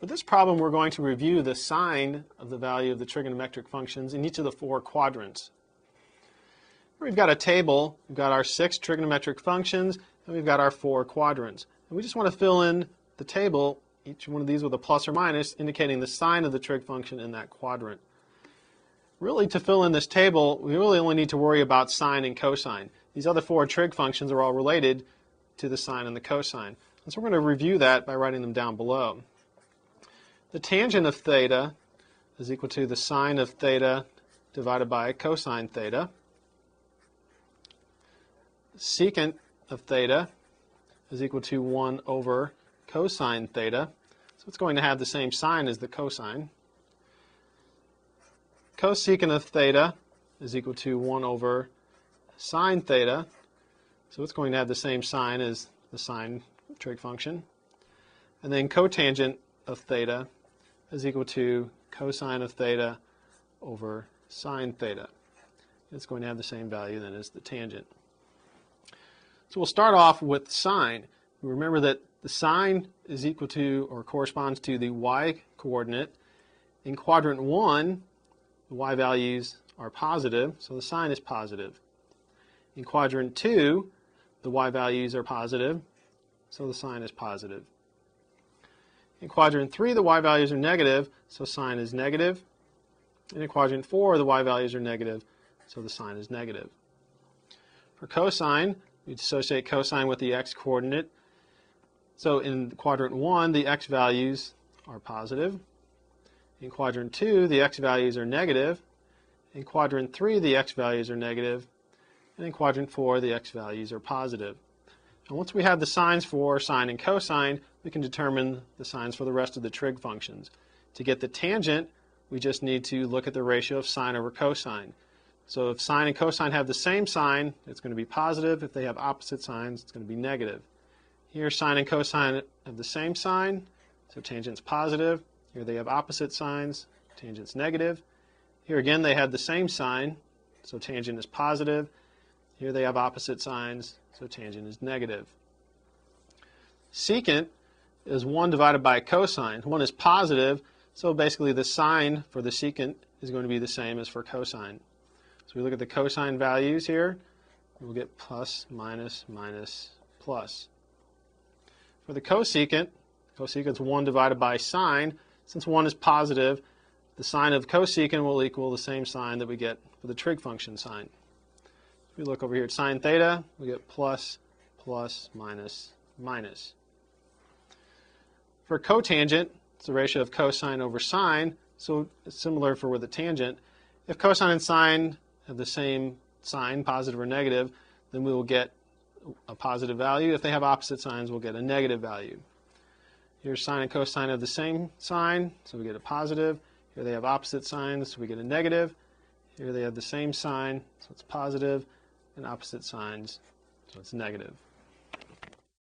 For this problem, we're going to review the sign of the value of the trigonometric functions in each of the four quadrants. We've got a table. We've got our 6 trigonometric functions, and we've got our 4 quadrants. And we just want to fill in the table, each one of these with a plus or minus, indicating the sign of the trig function in that quadrant. Really, to fill in this table, we really only need to worry about sine and cosine. These other 4 trig functions are all related to the sine and the cosine. And so we're going to review that by writing them down below. The tangent of theta is equal to the sine of theta divided by cosine theta. Secant of theta is equal to 1 over cosine theta. So it's going to have the same sign as the cosine. Cosecant of theta is equal to 1 over sine theta. So it's going to have the same sign as the sine trig function. And then cotangent of theta is equal to cosine of theta over sine theta. It's going to have the same value then as the tangent. So we'll start off with sine. Remember that the sine is equal to or corresponds to the y coordinate. In quadrant 1, the y values are positive, so the sine is positive. In quadrant 2, the y values are positive, so the sine is positive. In quadrant 3, the y values are negative, so sine is negative. And in quadrant 4, the y values are negative, so the sine is negative. For cosine, we dissociate cosine with the x coordinate. So in quadrant 1, the x values are positive. In quadrant 2, the x values are negative. In quadrant 3, the x values are negative. And in quadrant 4, the x values are positive. And once we have the signs for sine and cosine, we can determine the signs for the rest of the trig functions. To get the tangent, we just need to look at the ratio of sine over cosine. So if sine and cosine have the same sign, it's going to be positive. If they have opposite signs, it's going to be negative. Here, sine and cosine have the same sign, so tangent's positive. Here they have opposite signs, tangent's negative. Here again, they have the same sign, so tangent is positive. Here they have opposite signs, so tangent is negative. Secant is 1 divided by cosine. 1 is positive, so basically the sign for the secant is going to be the same as for cosine. So we look at the cosine values here, we'll get plus, minus, minus, plus. For the cosecant, cosecant is 1 divided by sine. Since 1 is positive, the sign of cosecant will equal the same sign that we get for the trig function sine. If we look over here at sine theta, we get plus, plus, minus, minus. For cotangent, it's the ratio of cosine over sine, so it's similar for with the tangent. If cosine and sine have the same sign, positive or negative, then we will get a positive value. If they have opposite signs, we'll get a negative value. Here sine and cosine have the same sign, so we get a positive. Here they have opposite signs, so we get a negative. Here they have the same sign, so it's positive, and opposite signs, so it's negative.